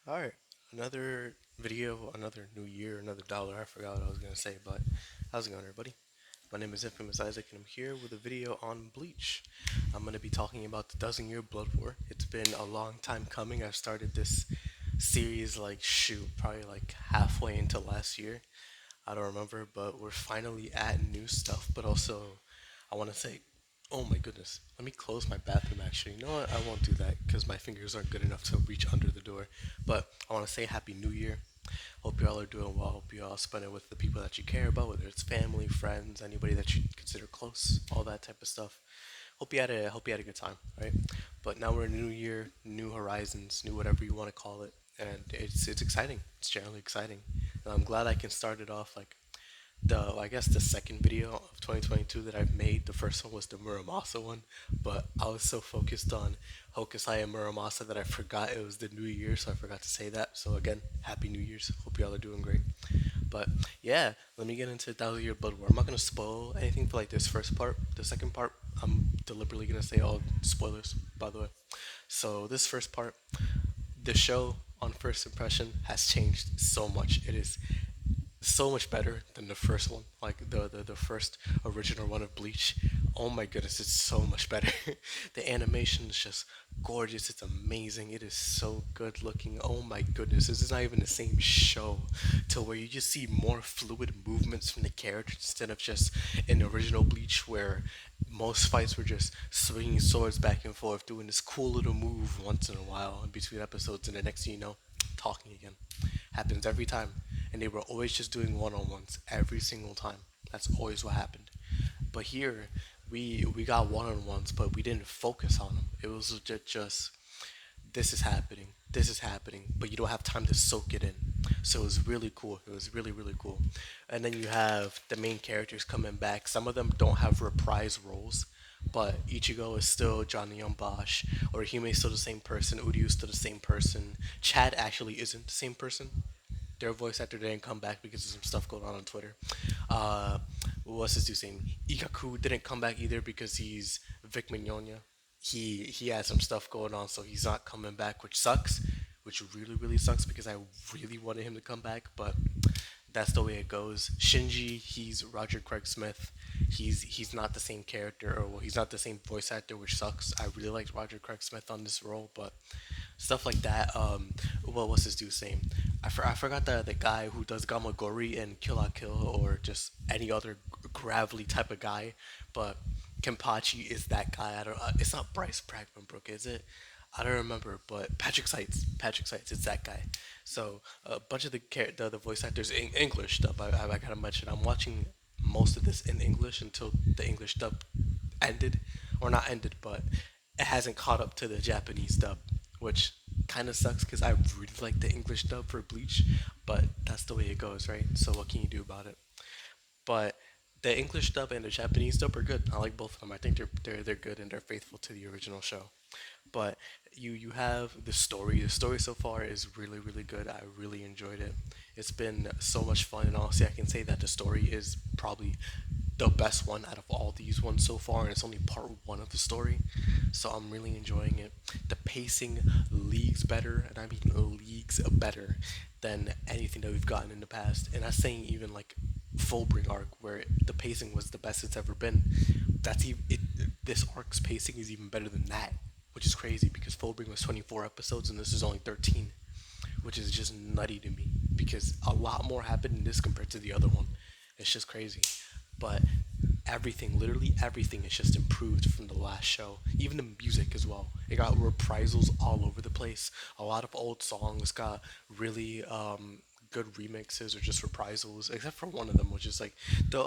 All right, another video, another new year, another dollar. I forgot what I was gonna say, but how's it going, everybody? My name is Infamous Isaac, and I'm here with a video on Bleach. I'm gonna be talking about the Dozen Year Blood War. It's been a long time coming. I started this series probably like halfway into last year. I don't remember, but we're finally at new stuff. But also, I want to say, oh my goodness, let me close my bathroom actually. You know what? I won't do that because my fingers aren't good enough to reach under the door. But I want to say Happy New Year. Hope you all are doing well. Hope you all spend it with the people that you care about, whether it's family, friends, anybody that you consider close, all that type of stuff. Hope you had a good time, right? But now we're in a new year, new horizons, new whatever you want to call it, and it's exciting. It's generally exciting. And I'm glad I can start it off like I guess the second video of 2022 that I've made. The first one was the Muramasa one, but I was so focused on Hokusai and Muramasa that I forgot it was the new year, so I forgot to say that. So again, Happy New Year's. Hope y'all are doing great. But yeah, let me get into Thousand Year Blood War. I'm not gonna spoil anything for like this first part. The second part, I'm deliberately gonna say all spoilers, by the way. So this first part, the show on first impression has changed so much. It is so much better than the first one, like the first original one of Bleach. Oh my goodness, it's so much better. The animation is just gorgeous. It's amazing. It is so good looking. Oh my goodness, this is not even the same show to where you just see more fluid movements from the characters instead of just in the original Bleach where most fights were just swinging swords back and forth, doing this cool little move once in a while in between episodes, and the next thing you know, talking again. Happens every time. And they were always just doing one on ones every single time. That's always what happened. But here, we got one on ones, but we didn't focus on them. It was just this is happening, this is happening, but you don't have time to soak it in. So it was really cool. It was really, really cool. And then you have the main characters coming back. Some of them don't have reprise roles, but Ichigo is still Johnny on Bosch. Orihime is still the same person. Uryu is still the same person. Chad actually isn't the same person. Their voice actor didn't come back because of some stuff going on Twitter. Uh, what's his dude's name? Ikaku didn't come back either because he's Vic Mignogna. He had some stuff going on, so he's not coming back, which sucks. Which really really sucks because I really wanted him to come back, but that's the way it goes. Shinji, he's Roger Craig Smith. He's not the same character, or well, he's not the same voice actor, which sucks. I really liked Roger Craig Smith on this role, but stuff like that. Well, what's his dude's name? I forgot the guy who does Gamagori and Kill La Kill, or just any other gravelly type of guy, but Kenpachi is that guy. I don't. It's not Bryce Bragman is it? I don't remember, but Patrick Seitz. Patrick Seitz. It's that guy. So a bunch of the voice actors in English dub. I gotta mention. I'm watching most of this in English until the English dub ended, or not ended, but it hasn't caught up to the Japanese dub, which kind of sucks because I really like the English dub for Bleach, but that's the way it goes, right? So what can you do about it? But the English dub and the Japanese dub are good. I like both of them. I think they're good and they're faithful to the original show. But you have the story. The story so far is really really good. I really enjoyed it. It's been so much fun, and honestly, I can say that the story is probably the best one out of all these ones so far, and it's only part one of the story. So I'm really enjoying it. The pacing leagues better, and I mean leagues better than anything that we've gotten in the past. And I'm saying even like Fullbring arc, where the pacing was the best it's ever been. That's even it. This arc's pacing is even better than that, which is crazy because Fullbring was 24 episodes and this is only 13, which is just nutty to me because a lot more happened in this compared to the other one. It's just crazy. But everything, literally everything, is just improved from the last show. Even the music as well. It got reprisals all over the place. A lot of old songs got really good remixes or just reprisals, except for one of them, which is like the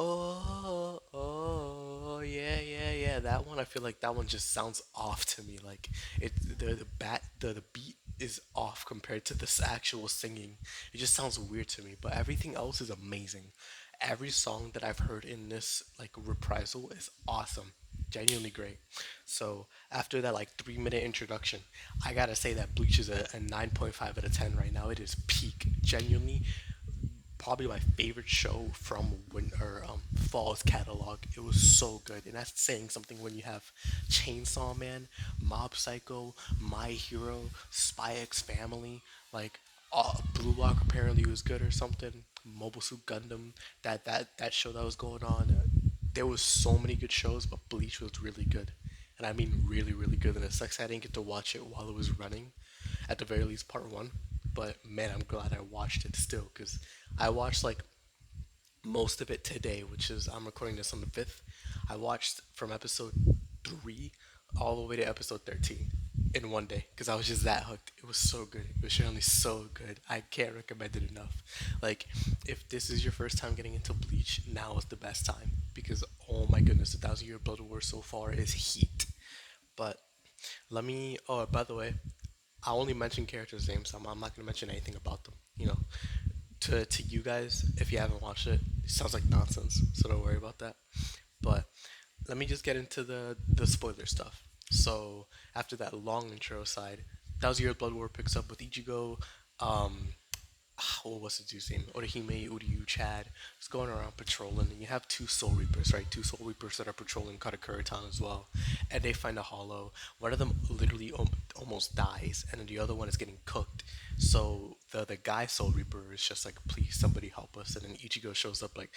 yeah yeah yeah. That one, I feel like that one just sounds off to me. Like it the beat is off compared to this actual singing. It just sounds weird to me. But everything else is amazing. Every song that I've heard in this like reprisal is awesome, genuinely great. So after that like 3 minute introduction, I gotta say that Bleach is a 9.5 out of 10 right now. It is peak, genuinely probably my favorite show from Fall's catalog. It was so good, and that's saying something when you have Chainsaw Man, Mob Psycho, My Hero, Spy X Family. Like Blue Lock apparently was good or something. Mobile Suit Gundam, that show that was going on. There was so many good shows, but Bleach was really good, and I mean really really good. And it sucks I didn't get to watch it while it was running, at the very least part one. But man, I'm glad I watched it still, because I watched like most of it today, which is I'm recording this on the 5th. I watched from episode 3 all the way to episode 13 in one day because I was just that hooked. It was so good. It was generally so good. I can't recommend it enough. Like, if this is your first time getting into Bleach, now is the best time because oh my goodness, the Thousand Year Blood War so far is heat. But let me. Oh, by the way, I only mention characters' names. I'm not gonna mention anything about them. To you guys, if you haven't watched it, it sounds like nonsense. So don't worry about that. But let me just get into the spoiler stuff. So after that long intro aside, Thousand Year Blood War picks up with Ichigo, um, what was the dude's name? Orihime, Uryu, Chad, just going around patrolling, and you have two Soul Reapers, right? Two Soul Reapers that are patrolling Katakura Town as well, and they find a hollow. One of them literally almost dies, and then the other one is getting cooked. So the guy Soul Reaper is just like, please somebody help us, and then Ichigo shows up like,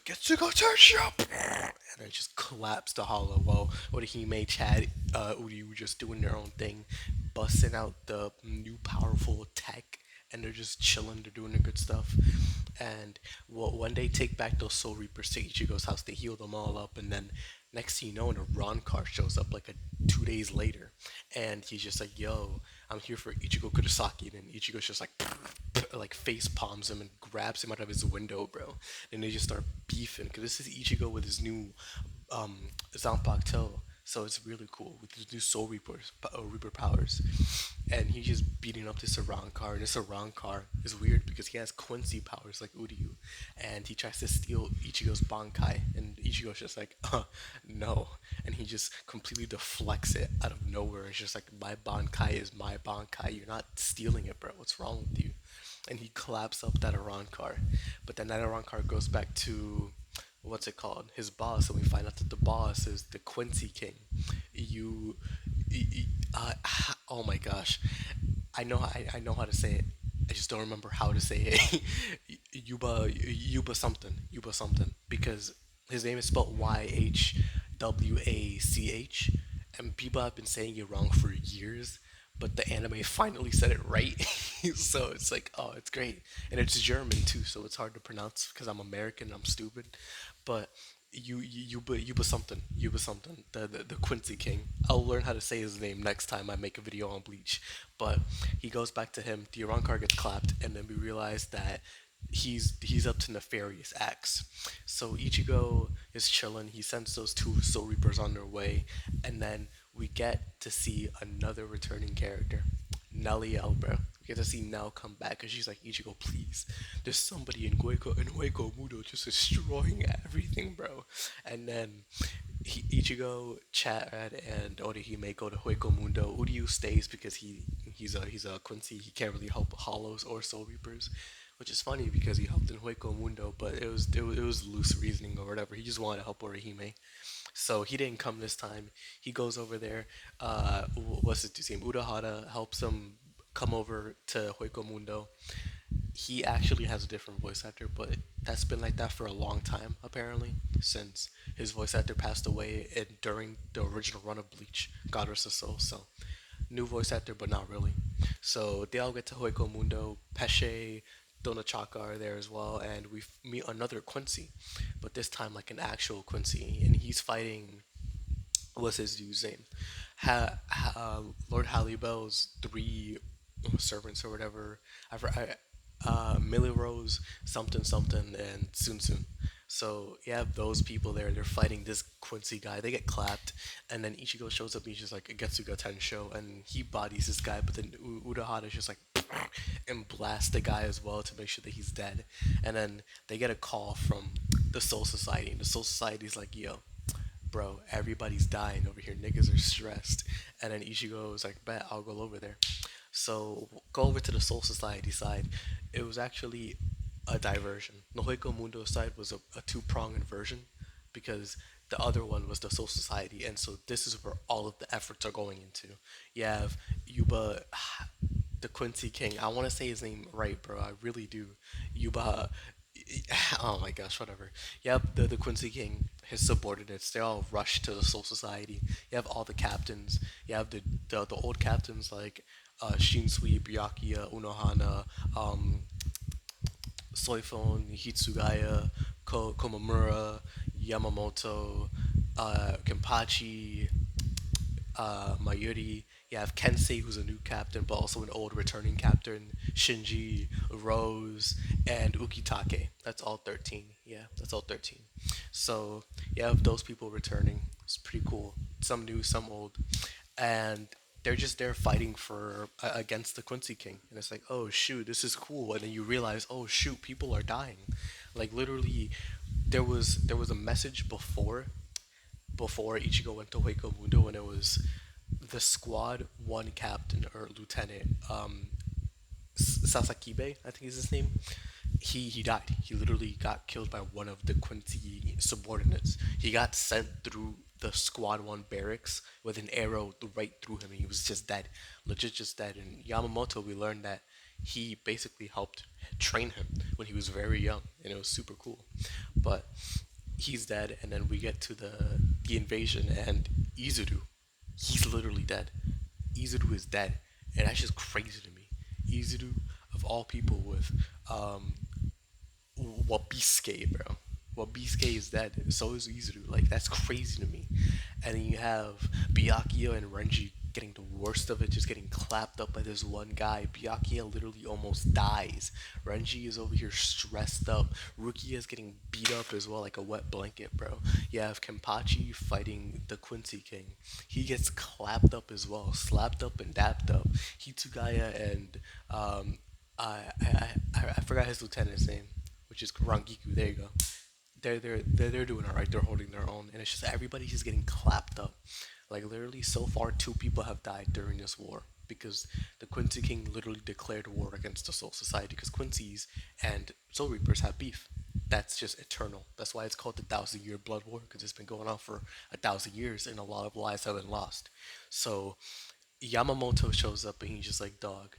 get to go shop, and then just collapse the hollow. While Orihime, Chad, Uryu just doing their own thing, busting out the new powerful tech, and they're just chilling. They're doing their good stuff. And well, when they take back those Soul Reapers to Ichigo's house, they heal them all up, and then next thing you know, a Ron car shows up like 2 days later, and he's just like, "Yo, I'm here for Ichigo Kurosaki," and Ichigo's just like, like face palms him and grabs him out of his window, bro. And they just start beefing because this is Ichigo with his new Zanpakuto. So it's really cool with his new Soul Reaper powers, and he's just beating up this Saran car. And this Saran car is weird because he has Quincy powers like Uryu, and he tries to steal Ichigo's Bankai, and Ichigo's just like, no, and he just completely deflects it out of nowhere. It's just like, my Bankai is my Bankai. You're not stealing it, bro. What's wrong with you? And he collapsed up that Iran car, but then that Iran car goes back to what's it called? His boss, and we find out that the boss is the Quincy King. Oh my gosh, I know how to say it. I just don't remember how to say it. Yuba something, because his name is spelled YHWACH, and people have been saying it wrong for years, but the anime finally said it right. So it's like, oh, it's great, and it's German too, so it's hard to pronounce because I'm American and I'm stupid. But Yuba something, the Quincy King. I'll learn how to say his name next time I make a video on Bleach. But he goes back to him. The Iran car gets clapped, and then we realize that he's up to nefarious acts. So Ichigo is chilling. He sends those two Soul Reapers on their way, and then we get to see another returning character, Nelly Elbra. We get to see Nell come back because she's like, Ichigo, please. There's somebody in Hueco Mudo just destroying everything, bro. And then Ichigo, Chad, and Orihime go to Hueco Mundo. Uryu stays because he's a Quincy. He can't really help Hollows or Soul Reapers, which is funny because he helped in Hueco Mundo, but it was loose reasoning or whatever. He just wanted to help Orihime. So he didn't come this time. He goes over there. What's his name? Urahara helps him come over to Hueco Mundo. He actually has a different voice actor, but that's been like that for a long time, apparently, since his voice actor passed away during the original run of Bleach, God rest his soul. So, new voice actor, but not really. So they all get to Hueco Mundo. Pesce, Donachaka are there as well, and we meet another Quincy, but this time like an actual Quincy, and he's fighting. What's his dude's name? Lord Hallibel's three servants or whatever. Millie Rose, something something, and Sun Sun. So you have those people there. They're fighting this Quincy guy. They get clapped, and then Ichigo shows up. And he's just like, Getsuga Tensho, and he bodies this guy. But then Urahara is just like and blasts the guy as well to make sure that he's dead. And then they get a call from the Soul Society, and the Soul Society's like, yo, bro, everybody's dying over here. Niggas are stressed. And then Ichigo was like, bet, I'll go over there. So go over to the Soul Society side. It was actually a diversion. The Hueco Mundo side was a two-pronged inversion because The other one was the Soul Society, and so this is where all of the efforts are going into. You have Yuba, the Quincy King. I want to say his name right, bro. I really do. Yuba. Oh my gosh, whatever. You have the Quincy King, his subordinates. They all rush to the Soul Society. You have all the captains. You have the old captains like Shinsui, Byakuya, Unohana, um, Soifon, Hitsugaya, Komamura, Yamamoto, Kenpachi, Mayuri. You have Kensei, who's a new captain, but also an old returning captain. Shinji, Rose, and Ukitake. That's all 13. Yeah, that's all 13. So you have those people returning. It's pretty cool. Some new, some old. And they're just there fighting for against the Quincy King, and it's like, oh shoot, this is cool. And then you realize, oh shoot, people are dying. Like literally, there was a message before Ichigo went to Hueco Mundo, and it was the squad one captain or lieutenant, Sasakibe, I think is his name. He died. He literally got killed by one of the Quincy subordinates. He got sent through the squad one barracks with an arrow right through him, and he was just dead, legit just dead. And Yamamoto, we learned that he basically helped train him when he was very young, and it was super cool. But he's dead, and then we get to the invasion, and Izuru, he's literally dead. Izuru is dead, and that's just crazy to me. Izuru, of all people, with Wabisuke, bro. Wabisuke is dead. So is Izuru. Like that's crazy to me. And then you have Byakuya and Renji getting the worst of it, just getting clapped up by this one guy. Byakuya literally almost dies. Renji is over here stressed up. Rukia is getting beat up as well, like a wet blanket, bro. You have Kenpachi fighting the Quincy King. He gets clapped up as well, slapped up and dapped up. Hitsugaya and I forgot his lieutenant's name, which is Rangiku. There you go. They're doing all right. They're holding their own, and it's just everybody's just getting clapped up. Like literally, so far, two people have died during this war because the Quincy King literally declared war against the Soul Society because Quincy's and Soul Reapers have beef. That's just eternal. That's why it's called the Thousand Year Blood War because it's been going on for 1,000 years and a lot of lives have been lost. So Yamamoto shows up and he's just like, dog,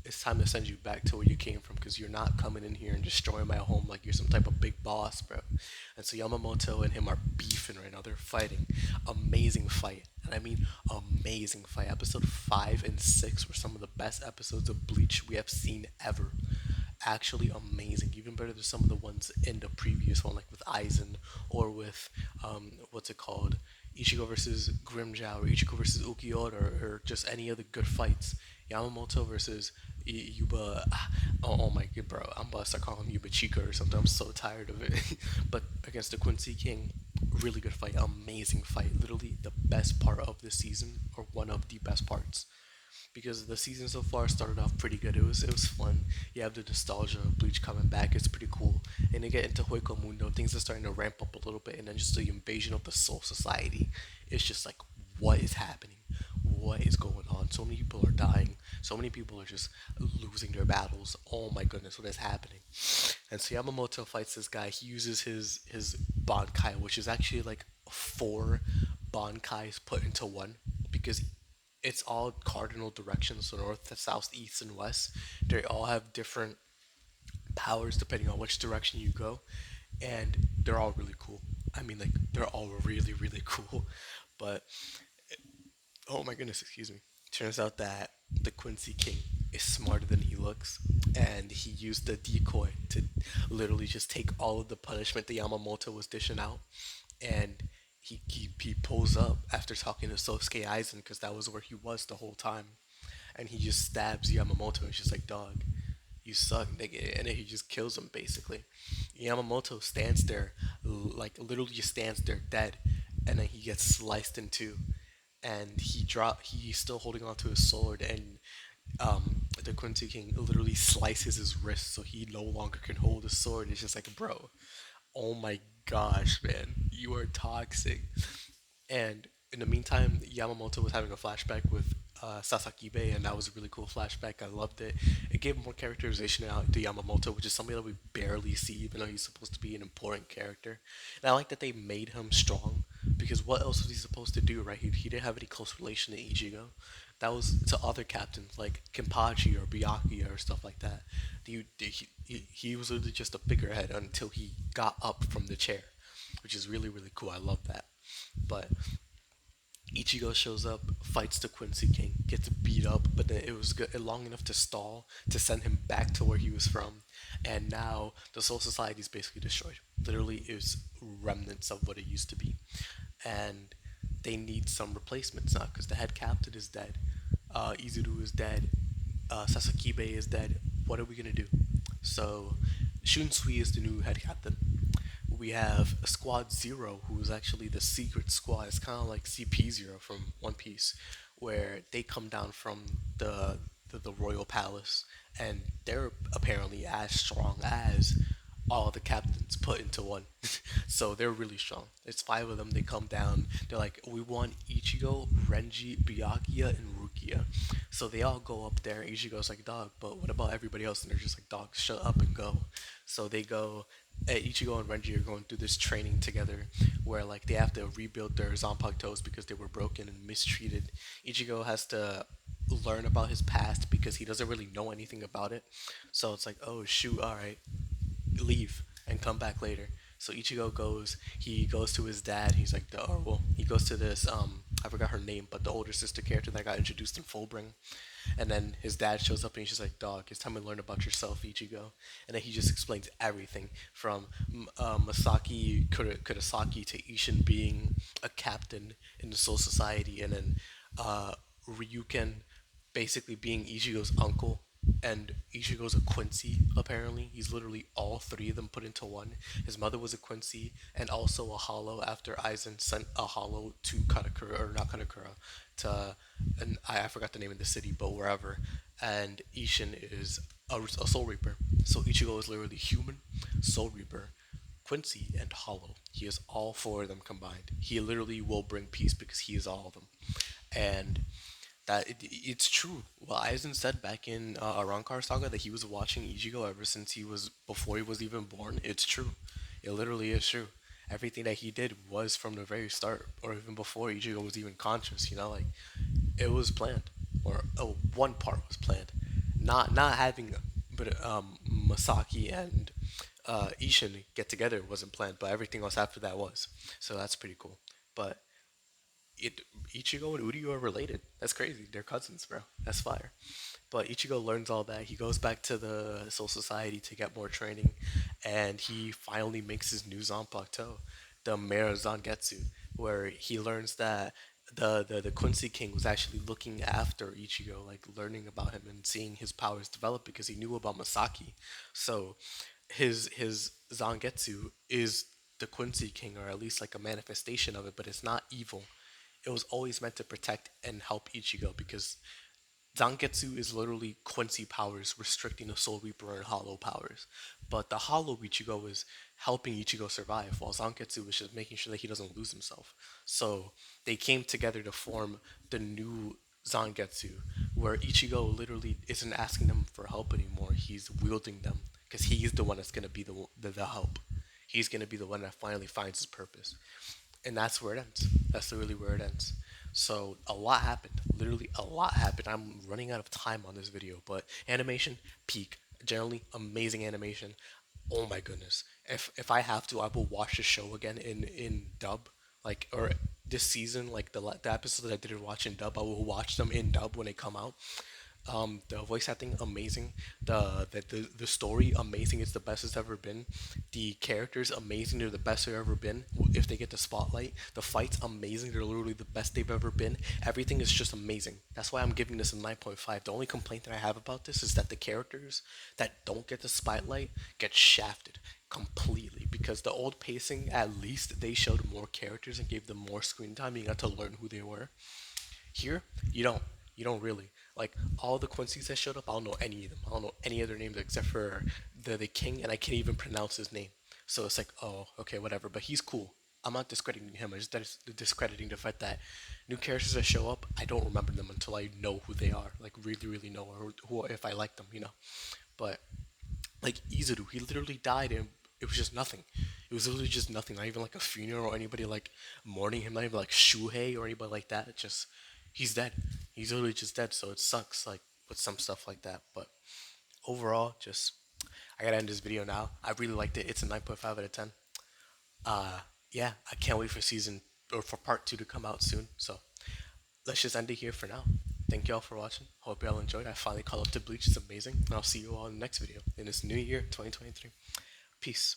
it's time to send you back to where you came from because you're not coming in here and destroying my home like you're some type of big boss, bro. And so Yamamoto and him are beefing right now. They're fighting. Amazing fight. And I mean amazing fight. Episode 5 and 6 were some of the best episodes of Bleach we have seen ever. Actually amazing, even better than some of the ones in the previous one, like with Aizen or with what's it called, Ichigo versus Grimjow or Ichigo versus Ukiyoda or just any other good fights. Yamamoto versus Yuba. Oh my god, bro. I'm about to start calling him Yuba Chica or something. I'm so tired of it. But against the Quincy King, really good fight. Amazing fight. Literally the best part of the season, or one of the best parts. Because the season so far started off pretty good. It was fun. You have the nostalgia of Bleach coming back. It's pretty cool. And they get into Hueco Mundo, things are starting to ramp up a little bit. And then just the invasion of the Soul Society. It's just like, what is happening? What is going on? So many people are dying. So many people are just losing their battles. Oh my goodness, what is happening? And so Yamamoto fights this guy. He uses his Bankai, which is actually like four Bankais put into one because it's all cardinal directions, so north, south, east, and west. They all have different powers depending on which direction you go, and they're all really cool. I mean, like they're all really really cool. But oh my goodness, excuse me. Turns out that the Quincy King is smarter than he looks, and he used the decoy to literally just take all of the punishment that Yamamoto was dishing out, and he pulls up after talking to Sosuke Aizen because that was where he was the whole time, and he just stabs Yamamoto. And she's like, "Dog, you suck, nigga," and then he just kills him basically. Yamamoto stands there, like literally just stands there dead, and then he gets sliced in two, and he's still holding onto his sword, and the Quincy King literally slices his wrist so he no longer can hold his sword. It's just like, bro, oh my gosh, man, you are toxic. And in the meantime, Yamamoto was having a flashback with Sasakibe, and that was a really cool flashback. I loved it. It gave more characterization out to Yamamoto, which is something that we barely see, even though he's supposed to be an important character. And I like that they made him strong, because what else was he supposed to do, right? He didn't have any close relation to Ichigo. That was to other captains like Kenpachi or Byakuya or stuff like that. He was literally just a figurehead until he got up from the chair, which is really, really cool. I love that. But Ichigo shows up, fights the Quincy King, gets beat up, but then it was good, long enough to stall to send him back to where he was from, and now the Soul Society is basically destroyed. Literally, it's remnants of what it used to be, and they need some replacements now because the head captain is dead, Izuru is dead, Sasakibe is dead. What are we gonna do? So Shunsui is the new head captain. We have Squad Zero, who is actually the secret squad. It's kind of like CP0 from One Piece, where they come down from the royal palace, and they're apparently as strong as all the captains put into one. So they're really strong. It's five of them. They come down. They're like, we want Ichigo, Renji, Byakuya, and Rukia. So they all go up there. Ichigo's like, dog, but what about everybody else? And they're just like, dog, shut up and go. So they go. Ichigo and Renji are going through this training together, where like they have to rebuild their Zanpakutos because they were broken and mistreated. Ichigo has to learn about his past because he doesn't really know anything about it. So it's like, oh shoot, all right, leave and come back later. So Ichigo goes. He goes to his dad. He's like the or well, he goes to this I forgot her name, but the older sister character that got introduced in Fullbring. And then his dad shows up and he's just like, dog, it's time to learn about yourself, Ichigo. And then he just explains everything from Masaki Kurosaki to Ishin being a captain in the Soul Society, and then Ryuken basically being Ichigo's uncle, and Ichigo's a Quincy, apparently. He's literally all three of them put into one. His mother was a Quincy and also a Hollow after Aizen sent a Hollow to Katakura, or not Katakura, to, and I forgot the name of the city, but wherever. And Ishin is a Soul Reaper. So Ichigo is literally human, Soul Reaper, Quincy, and Hollow. He is all four of them combined. He literally will bring peace because he is all of them. And it's true. Well, Aizen said back in Arankar Saga that he was watching Ichigo ever since he was before he was even born. It's true. It literally is true. Everything that he did was from the very start, or even before Ichigo was even conscious. Like it was planned, or oh, one part was planned. Not having, but Masaki and Ishin get together wasn't planned, but everything else after that was. So that's pretty cool. But it Ichigo and Uryu are related. That's crazy. They're cousins, bro. That's fire. But Ichigo learns all that. He goes back to the Soul Society to get more training, and he finally makes his new Zanpakuto, the Mera Zangetsu, where he learns that the Quincy King was actually looking after Ichigo, like learning about him and seeing his powers develop because he knew about Masaki. So his Zangetsu is the Quincy King, or at least like a manifestation of it, but it's not evil. It was always meant to protect and help Ichigo because Zangetsu is literally Quincy powers restricting the Soul Reaper and Hollow powers. But the Hollow Ichigo is helping Ichigo survive, while Zangetsu is just making sure that he doesn't lose himself. So they came together to form the new Zangetsu, where Ichigo literally isn't asking them for help anymore. He's wielding them because he's the one that's going to be the help. He's going to be the one that finally finds his purpose, and that's where it ends. That's literally where it ends. So a lot happened. Literally a lot happened. I'm running out of time on this video, but animation peak. Generally amazing animation. Oh my goodness. If I have to, I will watch the show again in dub. Like, or this season, like the episodes that I didn't watch in dub, I will watch them in dub when they come out. The voice acting amazing, the story amazing. It's the best it's ever been. The characters amazing. They're the best they've ever been. If they get the spotlight, the fights amazing. They're literally the best they've ever been. Everything is just amazing. That's why I'm giving this a 9.5. The only complaint that I have about this is that the characters that don't get the spotlight get shafted completely, because the old pacing, at least they showed more characters and gave them more screen time. You got to learn who they were. Here, you don't. You don't really. Like, all the Quincy's that showed up, I don't know any of them. I don't know any other names except for the king, and I can't even pronounce his name. So it's like, oh, okay, whatever. But he's cool. I'm not discrediting him. I'm just discrediting the fact that new characters that show up, I don't remember them until I know who they are, like really, really know, or who if I like them, you know. But like Izuru, he literally died and it was just nothing. It was literally just nothing. Not even like a funeral or anybody like mourning him. Not even like Shuhei or anybody like that. It just he's dead. He's literally just dead. So it sucks like with some stuff like that. But overall, just I gotta end this video now. I really liked it. It's a 9.5 out of 10. Uh, yeah, I can't wait for season or for part two to come out soon. So let's just end it here for now. Thank y'all for watching. Hope y'all enjoyed. I finally caught up to Bleach. It's amazing. And I'll see you all in the next video in this new year, 2023. Peace.